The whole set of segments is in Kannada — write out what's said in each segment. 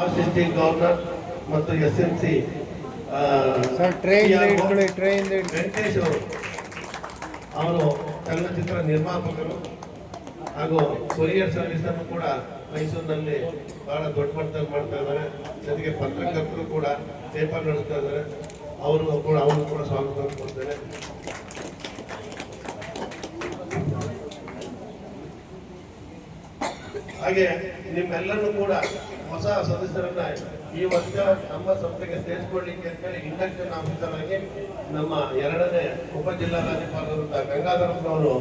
ಅಸಿಸ್ಟೆಂಟ್ ಗವರ್ನರ್ ಮತ್ತು SMC ವೆಂಕಟೇಶ್ ಅವರು ಚಲನಚಿತ್ರ ನಿರ್ಮಾಪಕರು ಹಾಗೂ ಕೊರಿಯರ್ ಸರ್ವಿಸ್ ಅನ್ನು ಕೂಡ ಮೈಸೂರಿನಲ್ಲಿ ಬಹಳ ದೊಡ್ಡ ಮಟ್ಟದಲ್ಲಿ ಮಾಡ್ತಾ ಇದ್ದಾರೆ. ಜೊತೆಗೆ ಪತ್ರಕರ್ತರು ಕೂಡ ಪೇಪರ್ ನಡೆಸ್ತಾ ಇದ್ದಾರೆ. ಅವರು ಕೂಡ ಸ್ವಾಗತ ಕೊಡ್ತೇನೆ. ಹಾಗೆ ನಿಮ್ಮೆಲ್ಲರೂ ಕೂಡ ಹೊಸ ಸದಸ್ಯರನ್ನ ಈ ವರ್ಷ ನಮ್ಮ ಸಂಸ್ಥೆಗೆ ಸೇರಿಸಿಕೊಳ್ಳಿಕ್ಕೆ ಅಂತೇಳಿ ಇಂಡಕ್ಷನ್ ಆಫೀಸರ್ ಆಗಿ ನಮ್ಮ 2ನೇ ಉಪ ಜಿಲ್ಲಾಧಿಕಾರಿಗಳಾದಂತಹ ಗಂಗಾಧರಪ್ಪನವರು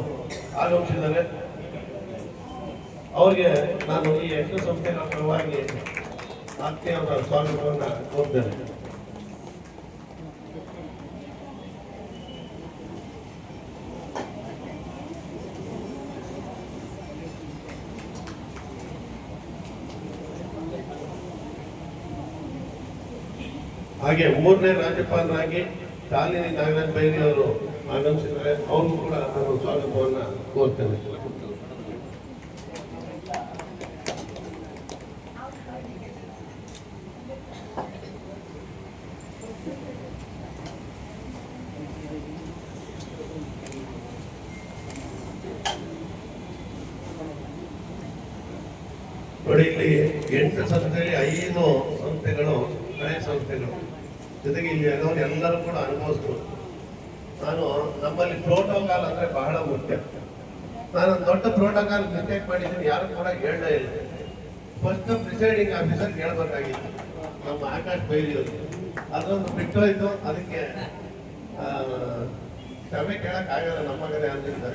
ಆಗಮಿಸಿದ್ದಾರೆ. ಅವರಿಗೆ ನಾನು ಈ 8 ಸಂಸ್ಥೆಗಳ ಪರವಾಗಿ ಆತ್ಮೀಯವಾದ ಸ್ವಾಗತವನ್ನು ಕೋರ್ತೇನೆ. ಹಾಗೆ 3ನೇ ರಾಜ್ಯಪಾಲರಾಗಿ ಶಾಲಿನಿ ನಾಗರಾಜ್ ಬೈರಿ ಅವರು ಆಗಮಿಸಿದ್ದಾರೆ. ಅವ್ರಿಗೂ ಕೂಡ ನಾನು ಸ್ವಾಗತವನ್ನ ಕೋರ್ತೇನೆ. ನೋಡಿ, ಇಲ್ಲಿ 8 ಸಂಸ್ಥೆಯಲ್ಲಿ 5 ಸಂಸ್ಥೆಗಳು ಹಳೆಯ ಸಂಸ್ಥೆಗಳು, ಜೊತೆಗೆ ಇಲ್ಲಿ ಎಲ್ಲರೂ ಕೂಡ ಅನುಭವಿಸ್ತಾರೆ. ನಮ್ಮಲ್ಲಿ ಪ್ರೋಟೋಕಾಲ್ ಅಂದ್ರೆ ಬಹಳ ಮುಖ್ಯ. ನಾನು ದೊಡ್ಡ ಪ್ರೋಟೋಕಾಲ್ ಮಿಸ್ಟೇಕ್ ಮಾಡಿದ್ದೀನಿ, ಯಾರು ಕೂಡ ಹೇಳಲೇ ಇಲ್ಲ. ಫಸ್ಟ್ ಪ್ರಿಸೈಡಿಂಗ್ ಆಫೀಸರ್ ಹೇಳ್ಬೇಕಾಗಿತ್ತು, ನಮ್ಮ ಆಕಾಶ್ ಬೈಲಿಯವರು. ಅದೊಂದು ಬಿಟ್ಟು ಹೋಯ್ತು. ಅದಕ್ಕೆ ಕ್ಷಮೆ ಕೇಳಕ್ ಆಗಲ್ಲ ನಮ್ಮ ಮಗನೇ ಅಂದಿದ್ದ.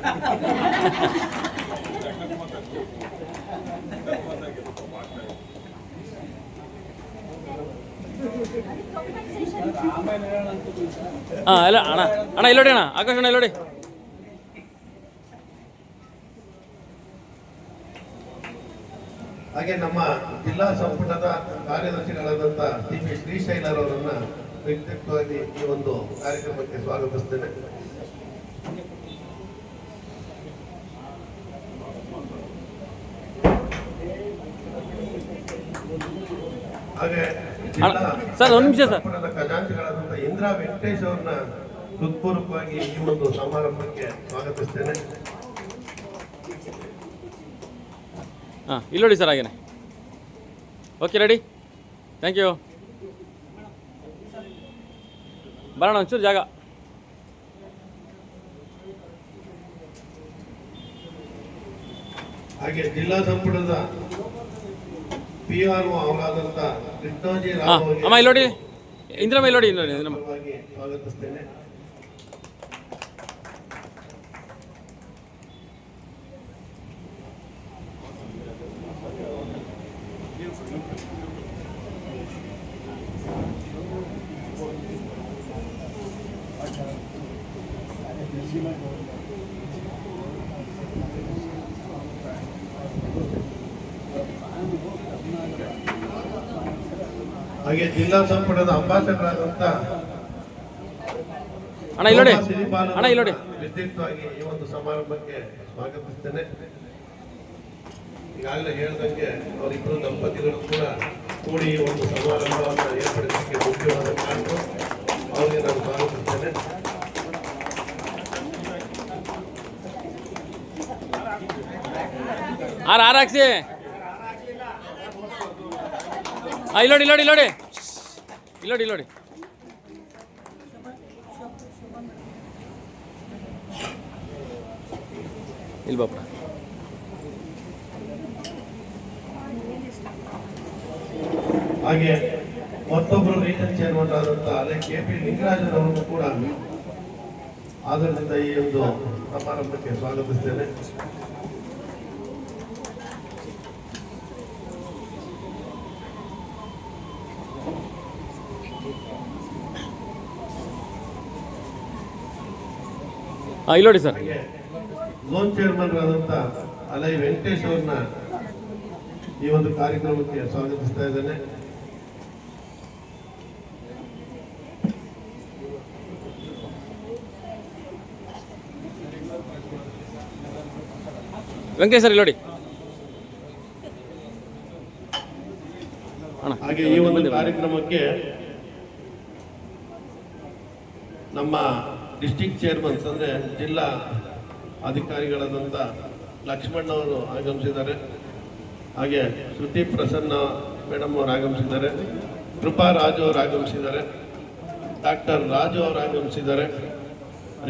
ಅಲ್ಲ ಅಣ್ಣ ಅಣ್ಣ ಇಲ್ಲೋಡಿ ಅಣ್ಣ, ಆಕಾಶ್ ಅಣ್ಣ ಇಲ್ಲೋಡಿ. ಹಾಗೆ ನಮ್ಮ ಜಿಲ್ಲಾ ಸಂಪುಟದ ಕಾರ್ಯದರ್ಶಿಗಳಾದಂಥ CP ಶ್ರೀಶೈಲರ್ ಅವರನ್ನ ವ್ಯಕ್ತಿತ್ವವಾಗಿ ಈ ಒಂದು ಕಾರ್ಯಕ್ರಮಕ್ಕೆ ಸ್ವಾಗತಿಸ್ತೇನೆ. ಹಾಗೆ ಸರ್ ಒಂದು ನಿಮಿಷ ಸರ್, ಖಜಾಂಚಿಗಳಾದಂಥ ಇಂದ್ರಾ ವೆಂಕಟೇಶ್ ಅವ್ರನ್ನ ಹೃತ್ಪೂರ್ವಕವಾಗಿ ಈ ಒಂದು ಸಮಾರಂಭಕ್ಕೆ ಸ್ವಾಗತಿಸ್ತೇನೆ. ಇಲ್ಲೋಡಿ ಸರ್, ಹಾಗೇನೆ. Okay, ready, thank you. ಬರೋಣ ಒಂಚೂರು ಜಾಗ. ಹಾಗೆ ಜಿಲ್ಲಾ ಸಂಪುಟದ PRO ಅವರಾದಂಥ ಕೃಷ್ಣೋಜಿ ರಾವ್ ಅಮ್ಮ ಇಲ್ಲೋಡಿ, ಇಂದ್ರಮ್ಮ ಇಲ್ಲೋಡಿ, ಇಂದ್ರಮ್ಮ ಸ್ವಾಗತಿಸ್ತೇನೆ. ಹಾಗೆ ಜಿಲ್ಲಾ ಸಂಪುಟದ ಅಂಬಾಸಡರ್ ಆದಂತ ಅಣ್ಣ ಇಲ್ಲೋಡಿ, ಅಣ್ಣ ಇಲ್ಲೋಡಿ, ವ್ಯಕ್ತಿತ್ವವಾಗಿ ಈ ಒಂದು ಸಮಾರಂಭಕ್ಕೆ ಸ್ವಾಗತಿಸ್ತೇನೆ. ಈಗಾಗಲೇ ಹೇಳ್ದಂಗೆ ಅವರಿಬ್ಬರು ದಂಪತಿಗಳು ಕೂಡ ಕೂಡಿ ಈ ಒಂದು ಸಮಾರಂಭವನ್ನು ಏರ್ಪಡಿಸಲಿಕ್ಕೆ ಮುಖ್ಯವಾದ ಕಾರಣ. ಅವರಿಗೆ ನಾನು ಸ್ವಾಗತಿಸ್ತೇನೆ. ಹಾಕ್ಸಿ. ಇಲ್ಲೋಡಿ ಇಲ್ಲೋಡಿ ಇಲ್ಲೋಡಿ ಇಲ್ಲೋಡಿ ಇಲ್ಲೋಡಿ. ಇಲ್ಲಿ ಬಾಪ. ಹಾಗೆ ಮತ್ತೊಬ್ಬರು ರೀಜನ್ ಚೇರ್ಮನ್ ಆದಂತ ಅಲೆ KP ಲಿಂಗರಾಜನ್ ಅವರನ್ನು ಕೂಡ ಆಧಾರದಿಂದ ಈ ಒಂದು ಸಮಾರಂಭಕ್ಕೆ ಸ್ವಾಗತಿಸ್ತೇನೆ. ಇಲ್ಲೋಡಿ ಸರ್. ಝೋನ್ ಚೇರ್ಮನ್ ಆದಂತ ಅಲೈ ವೆಂಕಟೇಶ್ ಅವ್ರನ್ನ ಈ ಒಂದು ಕಾರ್ಯಕ್ರಮಕ್ಕೆ ಸ್ವಾಗತಿಸ್ತಾ ಇದ್ದೇನೆ. ವೆಂಕಟೇಶ್ ಸರ್ ಇಲ್ಲೋಡಿ. ಹಾಗೆ ಈ ಒಂದು ಕಾರ್ಯಕ್ರಮಕ್ಕೆ ನಮ್ಮ ಡಿಸ್ಟಿಕ್ ಚೇರ್ಮನ್ಸ್ ಅಂದರೆ ಜಿಲ್ಲಾ ಅಧಿಕಾರಿಗಳಾದಂಥ ಲಕ್ಷ್ಮಣ್ ಅವರು ಆಗಮಿಸಿದ್ದಾರೆ. ಹಾಗೆ ಶ್ರುತಿ ಪ್ರಸನ್ನ ಮೇಡಮ್ ಅವರು ಆಗಮಿಸಿದ್ದಾರೆ. ಕೃಪಾ ರಾಜು ಅವರು ಆಗಮಿಸಿದ್ದಾರೆ. ಡಾಕ್ಟರ್ ರಾಜು ಅವರು ಆಗಮಿಸಿದ್ದಾರೆ.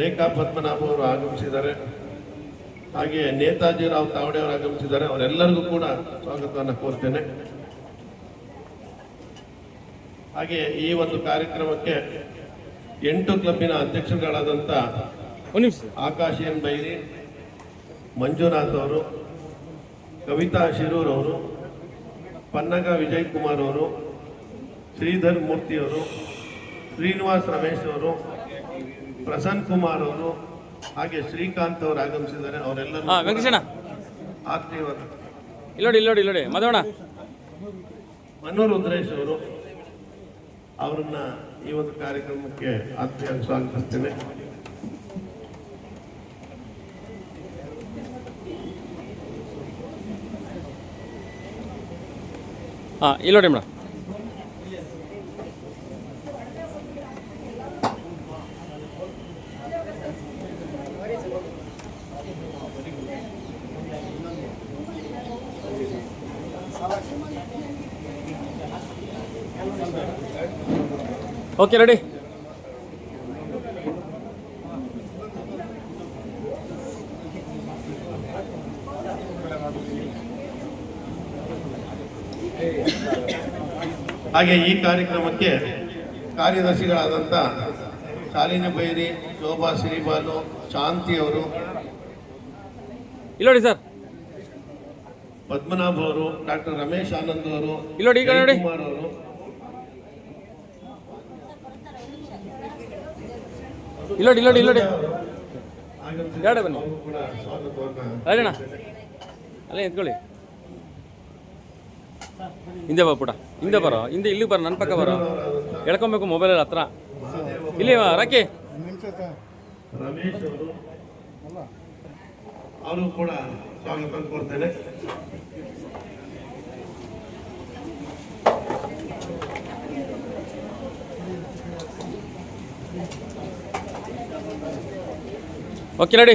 ರೇಖಾ ಪದ್ಮನಾಭ ಅವರು ಆಗಮಿಸಿದ್ದಾರೆ. ಹಾಗೆ ನೇತಾಜಿ ರಾವ್ ತಾವಡೆ ಅವರು ಆಗಮಿಸಿದ್ದಾರೆ. ಅವರೆಲ್ಲರಿಗೂ ಕೂಡ ಸ್ವಾಗತವನ್ನು ಕೋರ್ತೇನೆ. ಹಾಗೆ ಈ ಒಂದು ಕಾರ್ಯಕ್ರಮಕ್ಕೆ 8 ಕ್ಲಬ್ಬಿನ ಅಧ್ಯಕ್ಷರುಗಳಾದಂಥ ಆಕಾಶ್ ಎನ್ ಬೈರಿ, ಮಂಜುನಾಥ್ ಅವರು, ಕವಿತಾ ಶಿರೂರ್ ಅವರು, ಪನ್ನಗ ವಿಜಯ್ ಕುಮಾರ್ ಅವರು, ಶ್ರೀಧರ್ ಮೂರ್ತಿ ಅವರು, ಶ್ರೀನಿವಾಸ್ ರಮೇಶ್ ಅವರು, ಪ್ರಸನ್ನ ಕುಮಾರ್ ಅವರು, ಹಾಗೆ ಶ್ರೀಕಾಂತ್ ಅವರು ಆಗಮಿಸಿದ್ದಾರೆ. ಅವರೆಲ್ಲರೂ ಆತ್ಮೀಯವರು. ಇಲ್ಲೋಡಿ ಮಧೋಣ ಮನು ರುದ್ರೇಶ್ ಅವರು, ಅವರನ್ನ ಈ ಒಂದು ಕಾರ್ಯಕ್ರಮಕ್ಕೆ ಆತ್ಮೀಯ ಸ್ವಾಗತಿಸ್ತೇನೆ. ಇಲ್ಲೋಡಿ ಮೇಡಮ್. Okay ready. ಹಾಗೆ ಈ ಕಾರ್ಯಕ್ರಮಕ್ಕೆ ಕಾರ್ಯದರ್ಶಿಗಳಾದಂಥ ಶಾಲಿನಿ ಬೈರಿ, ಶೋಭಾ ಶ್ರೀಬಾಲು, ಶಾಂತಿ ಅವರು, ಇಲ್ಲೋಡಿ ಸರ್, ಪದ್ಮನಾಭ ಅವರು, ಡಾಕ್ಟರ್ ರಮೇಶ್ ಆನಂದ್ ಅವರು, ಇಲ್ಲೋಡಿ ಕುಮಾರ್ ಅವರು, ಇಲ್ಲೋಡಿ ಆಗಮಿಸಿದ್ದಾರೆ. ಬನ್ನಿ ಕೂಡ ಸ್ವಾಗತವನ್ನು ರಾಜಣ್ಣ ಅಲ್ಲೇ ಎತ್ಕೊಳ್ಳಿ. ಹಿಂದೆ ಬಾ ಪುಟ, ಹಿಂದೆ ಬರೋ, ಹಿಂದೆ ಇಲ್ಲಿಗೆ ಬರೋ, ನನ್ನ ಪಕ್ಕ ಬರೋ, ಎಳ್ಕೊಬೇಕು ಮೊಬೈಲಲ್ಲಿ ಹತ್ರ. ಇಲ್ಲಿ ರಾಕಿ ರಮೇಶ್ ಅವರು ಕೂಡ ಸ್ವಾಗತ ಕೋರ್ತೇನೆ. Okay ready.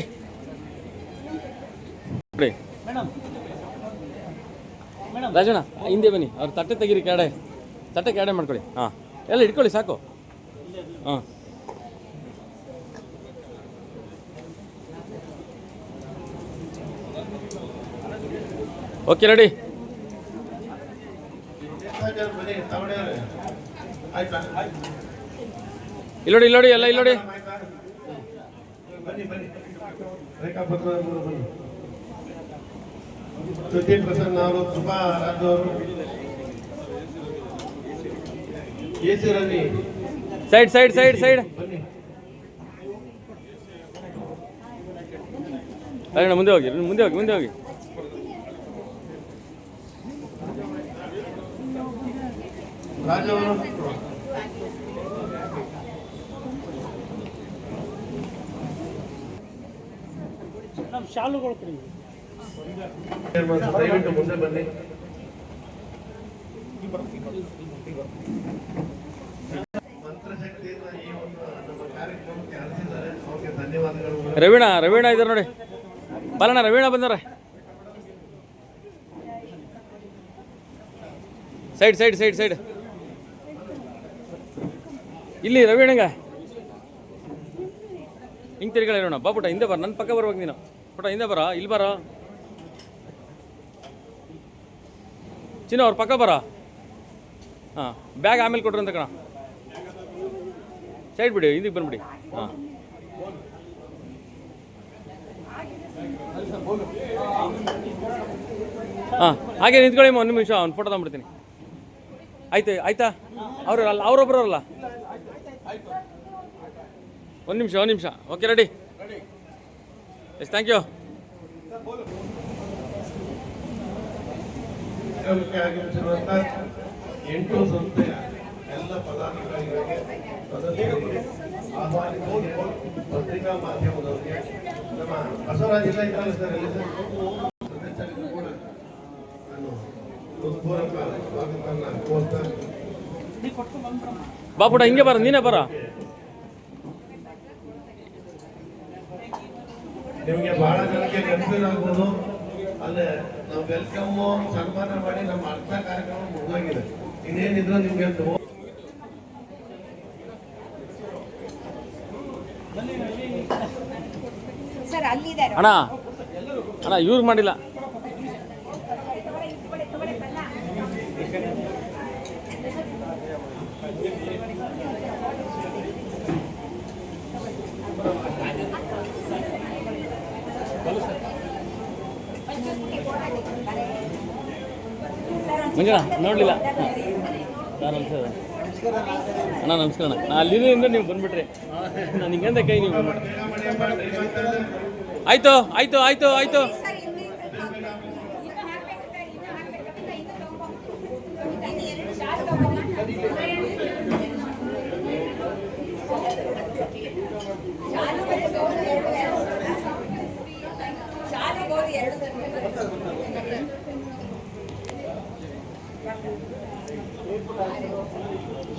ರಾಜಣ್ಣ ಹಿಂದೆ ಬನ್ನಿ, ಅವ್ರು ತಟ್ಟೆ ತೆಗೀರಿ, ತಟ್ಟೆ ಕ್ಯಾಡೆ ಮಾಡ್ಕೊಳ್ಳಿ. ಹಾಂ, ಎಲ್ಲ ಇಟ್ಕೊಳ್ಳಿ ಸಾಕು. ಹಾಂ, ಓಕೆ ರೆಡಿ. ಇಲ್ಲೋಡಿ ಎಲ್ಲ ಇಲ್ಲೋಡಿ. ಶ್ರುತಿ ಪ್ರಸನ್ನ ಅವರು, ಕೃಪಾ ರಾಜು ಅವರು, ಎಸಿ ರವಿ, ಸೈಡ್ ಬನ್ನಿ. ರಾಜಣ್ಣ ಮುಂದೆ ಹೋಗಿ. ರಾಜು ಅವರು, ಶಾಲುಗಳು ಕೊಡಿ. ದಯವಿಟ್ಟು ಮುಂದೆ ಬನ್ನಿ. ಮಂತ್ರಶಕ್ತಿಯಿಂದ ಈ ಒಂದು ನಮ್ಮ ಕಾರ್ಯಕ್ರಮಕ್ಕೆ ಹರಿಸಿದ್ದಾರೆ. ಅವರಿಗೆ ಧನ್ಯವಾದಗಳು. ರವೀಣ ಇದ್ದಾರೆ ನೋಡಿ. ಬಾಲಣ್ಣ ರವೀಣ ಬಂದವ್ರೆ. ಸೈಡ್ ಇಲ್ಲಿ ರವೀಣಂಗ ಹಿಂಗೆ ತಿರ್ಗಳ ಇರೋಣ. ಬಾ ಪುಟ ಹಿಂದೆ ಬರ, ನನ್ನ ಪಕ್ಕ ಬರ್ಬೇಕು ನೀನು. ಪುಟ ಹಿಂದೆ ಬರ, ಇಲ್ಲಿ ಬರ. ಚಿನ್ನ ಅವ್ರ ಪಕ್ಕ ಬರ. ಹಾಂ, ಬ್ಯಾಗ್ ಆಮೇಲೆ ಕೊಟ್ರು ಅಂತ ಕಣ. ಸೈಡ್ ಬಿಡಿ, ಹಿಂದಿಗೆ ಬಂದ್ಬಿಡಿ. ಹಾಂ, ಹಾಗೆ ನಿಂತ್ಕೊಳ್ಳಿ. ಒಂದು ನಿಮಿಷ ಒಂದು ಫೋಟೋ ತಗೊಂಡ್ಬಿಡ್ತೀನಿ. ಆಯ್ತಾ ಅವರೊಬ್ಬರಲ್ಲ. ಒಂದು ನಿಮಿಷ. Okay ready. Yes, thank you. ಆಗಮಿಸಿರುವಂತ 8 ಸಂಸ್ಥೆಯ ಎಲ್ಲ ಪದಾಧಿಕಾರಿಗಳಿಗೆ, ಸದಸ್ಯರಿಗೆ, ಆಹ್ವಾನಿತರಿಗೆ, ಪತ್ರಿಕಾ ಮಾಧ್ಯಮದವರಿಗೆ, ನಮ್ಮ ಬಸವರಾಜ್ ಜಿಲ್ಲಾ ಸದಸ್ಯರಿಗೂ ಕೂಡ ನಾನು ಹೃತ್ಪೂರ್ವಕ ಸ್ವಾಗತವನ್ನು ಕೋರ್ತಾ ಬಾಪುಟ ಹಿಂಗೆ ಬರ, ನೀನೇ ಬರ. ನಿಮಗೆ ಬಹಳ ಜನಕ್ಕೆ ಕನ್ಫ್ಯೂಸ್ ಆಗ್ಬೋದು. ಅಲ್ಲೇ ನಾವು ವೆಲ್ಕಮ್ ಸನ್ಮಾನ ಮಾಡಿ ನಮ್ಮ ಅರ್ಥ ಕಾರ್ಯಕ್ರಮ ಮುಗಿದೋಗಿದೆ. ಇನ್ನೇನಿದ್ರು ನಿಮ್ಗೆ ಸರ್ ಅಲ್ಲಿದ್ದಾರೆ ಅಣ್ಣ ಅಣ್ಣ ಇವ್ರು ಮಾಡಿಲ್ಲ. ಮಂಜಣ್ಣ ನೋಡಲಿಲ್ಲ ಯಾರು ಅನ್ಸೋದು. ಅಣ್ಣ ನಮಸ್ಕಾರ ಅಣ್ಣ. ನಾ ಅಲ್ಲಿಂದ ನೀವು ಬಂದ್ಬಿಟ್ರಿ, ನಾನು ಹಿಂಗಂದ ಕೈ ನೀವು ಬಂದ್ಬಿಟ್ರಿ. ಆಯ್ತು ಆಯ್ತು ಆಯ್ತು ಆಯ್ತು. ಸರ್ ಇನ್ನು ಹಾಕ್ಬೇಕು ಸರ್, ಇನ್ನು ಹಾಕ್ಬೇಕು. ಇನ್ನು ತಗೊಂಡು ಎರಡು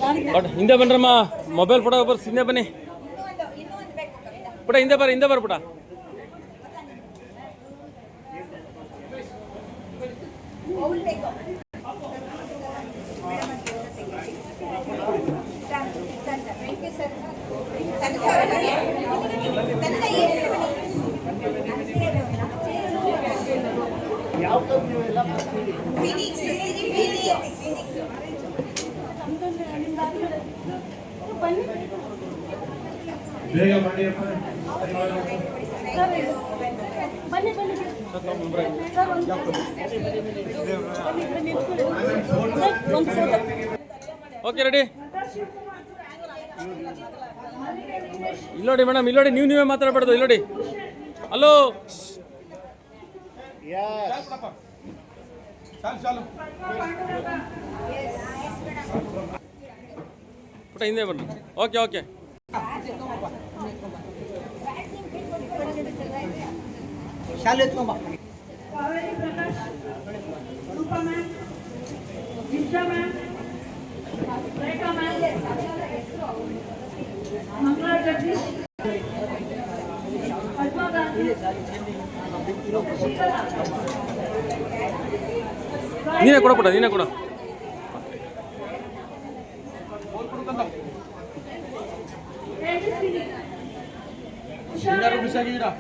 ಶಾರ್ಟ್ ಬಟ್ ಹಿಂದೆ ಬನ್ರಮ್ಮ, ಮೊಬೈಲ್ ಫೋಟೋ ಬರ್ಸ್ ಹಿಂದೆ ಬನ್ನಿ ಇನ್ನೂ ಒಂದು ಬೇಕು ಪುಟ, ಹಿಂದೆ ಬರ ಪುಟ. ಬೌಲ್ ಬೇಕು ಥ್ಯಾಂಕ್ ಯು ಸರ್. ಬೇಗ ಮಾಡಿಯಪ್ಪ. ಬನ್ನಿ ಓಕೆ ರೆಡಿ. ಇಲ್ಲೋಡಿ ಮೇಡಮ್, ಇಲ್ಲೋಡಿ, ನೀವೇ ಮಾತಾಡಬಾರ್ದು. ಇಲ್ಲೋಡಿ, ಹಲೋ. ಪುಟ ಹಿಂದೆ ಬನ್ನಿ. Okay okay. ಶಾಲೆ ಎತ್ಕೊಂಬ. ನೀನೇ ಕೊಡ ಪುಟ, ನೀನೇ ಕೊಡ. ಬಿಸಾಗಿದ್ದೀರಾ